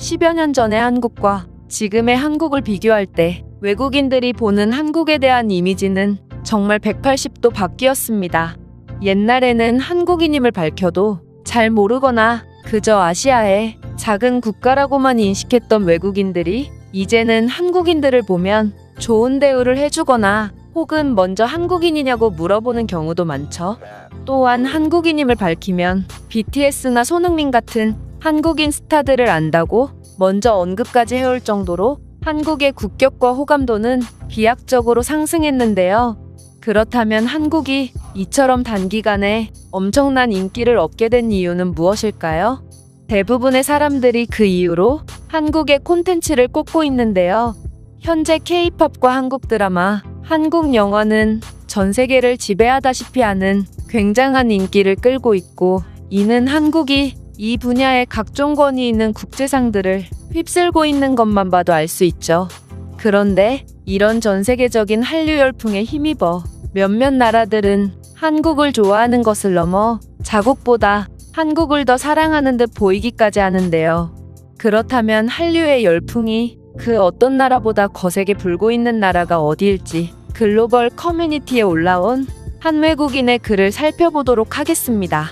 10여 년 전의 한국과 지금의 한국을 비교할 때 외국인들이 보는 한국에 대한 이미지는 정말 180도 바뀌었습니다. 옛날에는 한국인임을 밝혀도 잘 모르거나 그저 아시아의 작은 국가라고만 인식했던 외국인들이 이제는 한국인들을 보면 좋은 대우를 해주거나 혹은 먼저 한국인이냐고 물어보는 경우도 많죠. 또한 한국인임을 밝히면 BTS나 손흥민 같은 한국인 스타들을 안다고 먼저 언급까지 해올 정도로 한국의 국격과 호감도는 비약적으로 상승했는데요. 그렇다면 한국이 이처럼 단기간에 엄청난 인기를 얻게 된 이유는 무엇일까요? 대부분의 사람들이 그 이유로 한국의 콘텐츠를 꼽고 있는데요. 현재 K-팝과 한국 드라마, 한국 영화는 전 세계를 지배하다시피 하는 굉장한 인기를 끌고 있고, 이는 한국이 이 분야의 각종 권위 있는 국제상들을 휩쓸고 있는 것만 봐도 알 수 있죠. 그런데 이런 전 세계적인 한류 열풍에 힘입어 몇몇 나라들은 한국을 좋아하는 것을 넘어 자국보다 한국을 더 사랑하는 듯 보이기까지 하는데요. 그렇다면 한류의 열풍이 그 어떤 나라보다 거세게 불고 있는 나라가 어디일지 글로벌 커뮤니티에 올라온 한 외국인의 글을 살펴보도록 하겠습니다.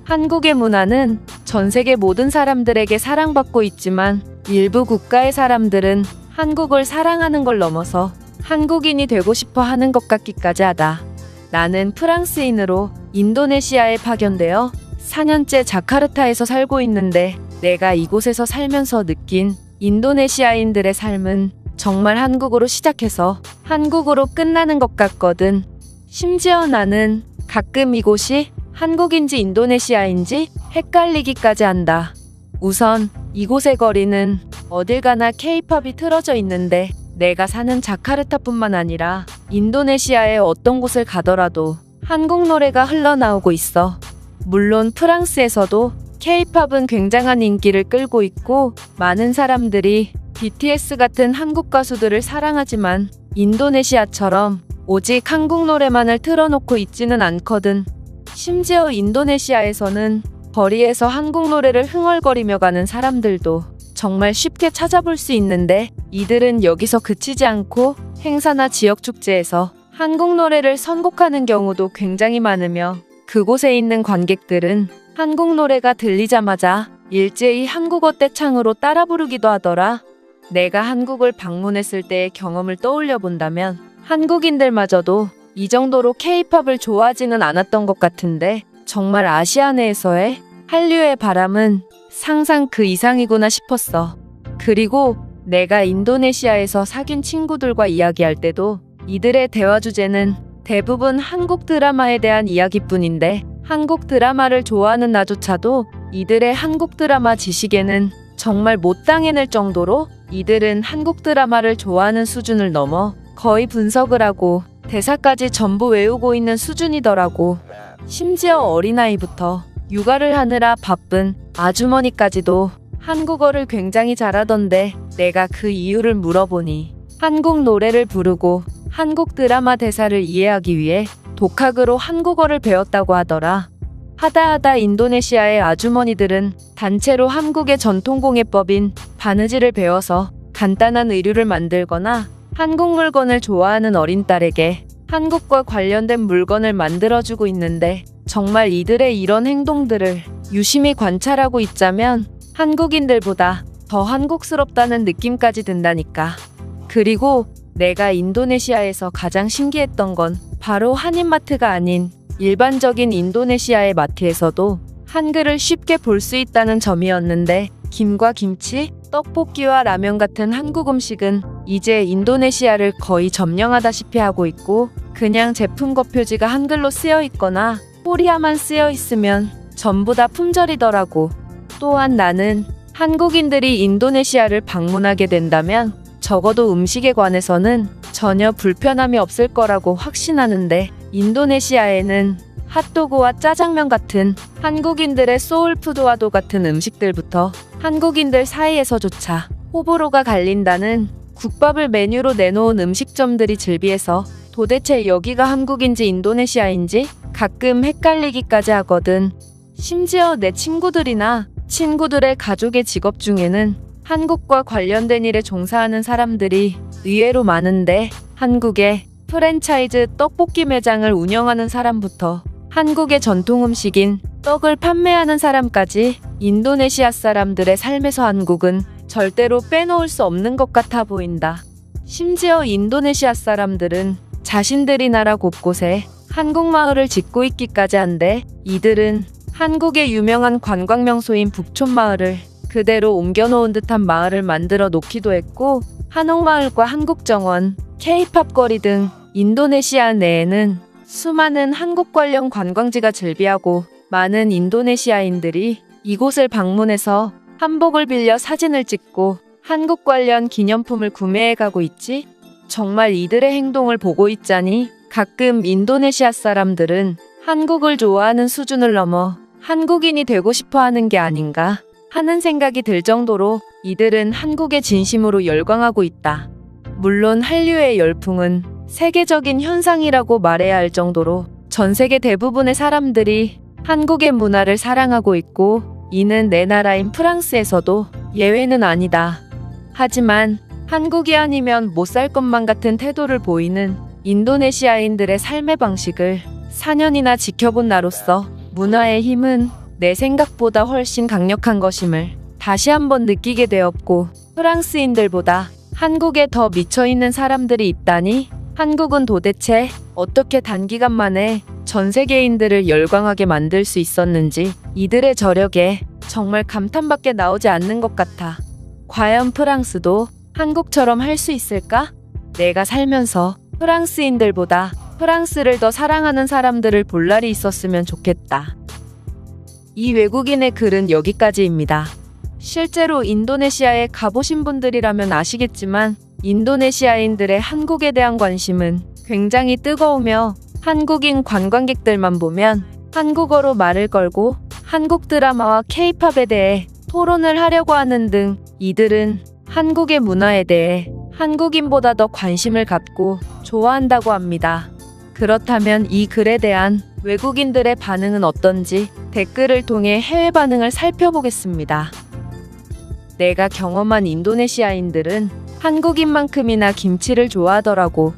한국의 문화는 전 세계 모든 사람들에게 사랑받고 있지만 일부 국가의 사람들은 한국을 사랑하는 걸 넘어서 한국인이 되고 싶어 하는 것 같기까지 하다. 나는 프랑스인으로 인도네시아에 파견되어 4년째 자카르타에서 살고 있는데 내가 이곳에서 살면서 느낀 인도네시아인들의 삶은 정말 한국으로 시작해서 한국으로 끝나는 것 같거든. 심지어 나는 가끔 이곳이 한국인지 인도네시아인지 헷갈리기까지 한다. 우선 이곳의 거리는 어딜 가나 K-팝이 틀어져 있는데 내가 사는 자카르타뿐만 아니라 인도네시아의 어떤 곳을 가더라도 한국 노래가 흘러나오고 있어. 물론 프랑스에서도 K-팝은 굉장한 인기를 끌고 있고 많은 사람들이 BTS 같은 한국 가수들을 사랑하지만 인도네시아처럼 오직 한국 노래만을 틀어놓고 있지는 않거든. 심지어 인도네시아에서는 거리에서 한국 노래를 흥얼거리며 가는 사람들도 정말 쉽게 찾아볼 수 있는데 이들은 여기서 그치지 않고 행사나 지역 축제에서 한국 노래를 선곡하는 경우도 굉장히 많으며 그곳에 있는 관객들은 한국 노래가 들리자마자 일제히 한국어 떼창으로 따라 부르기도 하더라. 내가 한국을 방문했을 때의 경험을 떠올려 본다면 한국인들마저도 이 정도로 K-팝을 좋아하지는 않았던 것 같은데 정말 아시아 내에서의 한류의 바람은 상상 그 이상이구나 싶었어. 그리고 내가 인도네시아에서 사귄 친구들과 이야기할 때도 이들의 대화 주제는 대부분 한국 드라마에 대한 이야기뿐인데 한국 드라마를 좋아하는 나조차도 이들의 한국 드라마 지식에는 정말 못 당해낼 정도로 이들은 한국 드라마를 좋아하는 수준을 넘어 거의 분석을 하고 대사까지 전부 외우고 있는 수준이더라고. 심지어 어린아이부터 육아를 하느라 바쁜 아주머니까지도 한국어를 굉장히 잘하던데 내가 그 이유를 물어보니 한국 노래를 부르고 한국 드라마 대사를 이해하기 위해 독학으로 한국어를 배웠다고 하더라. 하다 인도네시아의 아주머니들은 단체로 한국의 전통공예법인 바느질을 배워서 간단한 의류를 만들거나 한국 물건을 좋아하는 어린 딸에게 한국과 관련된 물건을 만들어주고 있는데 정말 이들의 이런 행동들을 유심히 관찰하고 있자면 한국인들보다 더 한국스럽다는 느낌까지 든다니까. 그리고 내가 인도네시아에서 가장 신기했던 건 바로 한인마트가 아닌 일반적인 인도네시아의 마트에서도 한글을 쉽게 볼 수 있다는 점이었는데 김과 김치, 떡볶이와 라면 같은 한국 음식은 이제 인도네시아를 거의 점령하다시피 하고 있고 그냥 제품거 표지가 한글로 쓰여 있거나 코리아만 쓰여 있으면 전부 다 품절이더라고. 또한 나는 한국인들이 인도네시아를 방문하게 된다면 적어도 음식에 관해서는 전혀 불편함이 없을 거라고 확신하는데 인도네시아에는 핫도그와 짜장면 같은 한국인들의 소울푸드와도 같은 음식들부터 한국인들 사이에서조차 호불호가 갈린다는 국밥을 메뉴로 내놓은 음식점들이 즐비해서 도대체 여기가 한국인지 인도네시아인지 가끔 헷갈리기까지 하거든. 심지어 내 친구들이나 친구들의 가족의 직업 중에는 한국과 관련된 일에 종사하는 사람들이 의외로 많은데 한국의 프랜차이즈 떡볶이 매장을 운영하는 사람부터 한국의 전통 음식인 떡을 판매하는 사람까지 인도네시아 사람들의 삶에서 한국은 절대로 빼놓을 수 없는 것 같아 보인다. 심지어 인도네시아 사람들은 자신들이 나라 곳곳에 한국 마을을 짓고 있기까지 한데 이들은 한국의 유명한 관광 명소인 북촌 마을을 그대로 옮겨놓은 듯한 마을을 만들어 놓기도 했고 한옥마을과 한국정원, K-팝 거리 등 인도네시아 내에는 수많은 한국 관련 관광지가 즐비하고 많은 인도네시아인들이 이곳을 방문해서 한복을 빌려 사진을 찍고 한국 관련 기념품을 구매해 가고 있지? 정말 이들의 행동을 보고 있자니 가끔 인도네시아 사람들은 한국을 좋아하는 수준을 넘어 한국인이 되고 싶어 하는 게 아닌가 하는 생각이 들 정도로 이들은 한국에 진심으로 열광하고 있다. 물론 한류의 열풍은 세계적인 현상이라고 말해야 할 정도로 전 세계 대부분의 사람들이 한국의 문화를 사랑하고 있고 이는 내 나라인 프랑스에서도 예외는 아니다. 하지만 한국이 아니면 못 살 것만 같은 태도를 보이는 인도네시아인들의 삶의 방식을 4년이나 지켜본 나로서 문화의 힘은 내 생각보다 훨씬 강력한 것임을 다시 한번 느끼게 되었고 프랑스인들보다 한국에 더 미쳐있는 사람들이 있다니 한국은 도대체 어떻게 단기간 만에 전 세계인들을 열광하게 만들 수 있었는지 이들의 저력에 정말 감탄밖에 나오지 않는 것 같아. 과연 프랑스도 한국처럼 할 수 있을까? 내가 살면서 프랑스인들보다 프랑스를 더 사랑하는 사람들을 볼 날이 있었으면 좋겠다. 이 외국인의 글은 여기까지입니다. 실제로 인도네시아에 가보신 분들이라면 아시겠지만 인도네시아인들의 한국에 대한 관심은 굉장히 뜨거우며 한국인 관광객들만 보면 한국어로 말을 걸고 한국 드라마와 K-팝에 대해 토론을 하려고 하는 등 이들은 한국의 문화에 대해 한국인보다 더 관심을 갖고 좋아한다고 합니다. 그렇다면 이 글에 대한 외국인들의 반응은 어떤지 댓글을 통해 해외 반응을 살펴보겠습니다. 내가 경험한 인도네시아인들은 한국인만큼이나 김치를 좋아하더라고.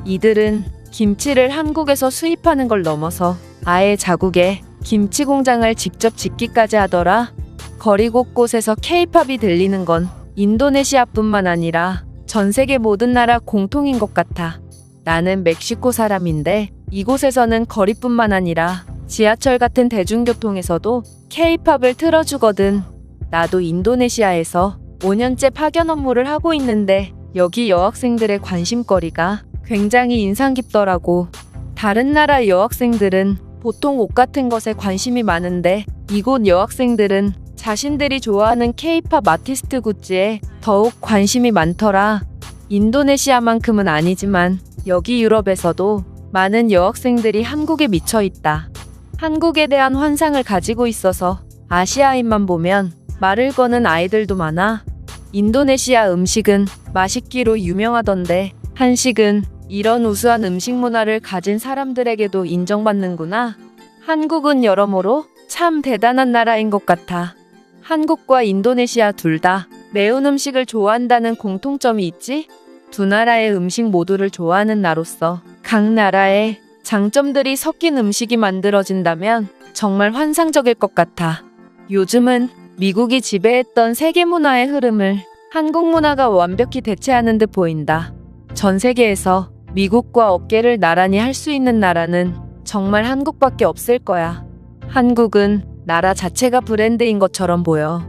이들은 김치를 한국에서 수입하는 걸 넘어서 아예 자국에 김치 공장을 직접 짓기까지 하더라. 거리 곳곳에서 K-팝이 들리는 건 인도네시아뿐만 아니라 전 세계 모든 나라 공통인 것 같아. 나는 멕시코 사람인데 이곳에서는 거리뿐만 아니라 지하철 같은 대중교통에서도 K-팝을 틀어주거든. 나도 인도네시아에서 5년째 파견 업무를 하고 있는데 여기 여학생들의 관심거리가 굉장히 인상 깊더라고. 다른 나라 여학생들은 보통 옷 같은 것에 관심이 많은데 이곳 여학생들은 자신들이 좋아하는 K-팝 아티스트 굿즈에 더욱 관심이 많더라. 인도네시아만큼은 아니지만 여기 유럽에서도 많은 여학생들이 한국에 미쳐 있다. 한국에 대한 환상을 가지고 있어서 아시아인만 보면 말을 거는 아이들도 많아. 인도네시아 음식은 맛있기로 유명하던데 한식은 이런 우수한 음식 문화를 가진 사람들에게도 인정받는구나. 한국은 여러모로 참 대단한 나라인 것 같아. 한국과 인도네시아 둘 다 매운 음식을 좋아한다는 공통점이 있지? 두 나라의 음식 모두를 좋아하는 나로서 각 나라의 장점들이 섞인 음식이 만들어진다면 정말 환상적일 것 같아. 요즘은 미국이 지배했던 세계 문화의 흐름을 한국 문화가 완벽히 대체하는 듯 보인다. 전 세계에서 미국과 어깨를 나란히 할 수 있는 나라는 정말 한국밖에 없을 거야. 한국은 나라 자체가 브랜드인 것처럼 보여.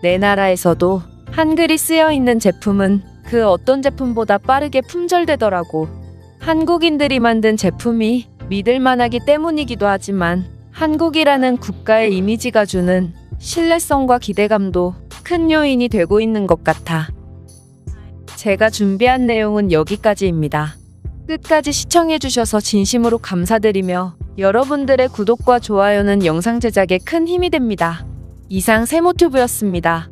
내 나라에서도 한글이 쓰여 있는 제품은 그 어떤 제품보다 빠르게 품절되더라고. 한국인들이 만든 제품이 믿을만하기 때문이기도 하지만 한국이라는 국가의 이미지가 주는 신뢰성과 기대감도 큰 요인이 되고 있는 것 같아. 제가 준비한 내용은 여기까지입니다. 끝까지 시청해주셔서 진심으로 감사드리며 여러분들의 구독과 좋아요는 영상 제작에 큰 힘이 됩니다. 이상 세모튜브였습니다.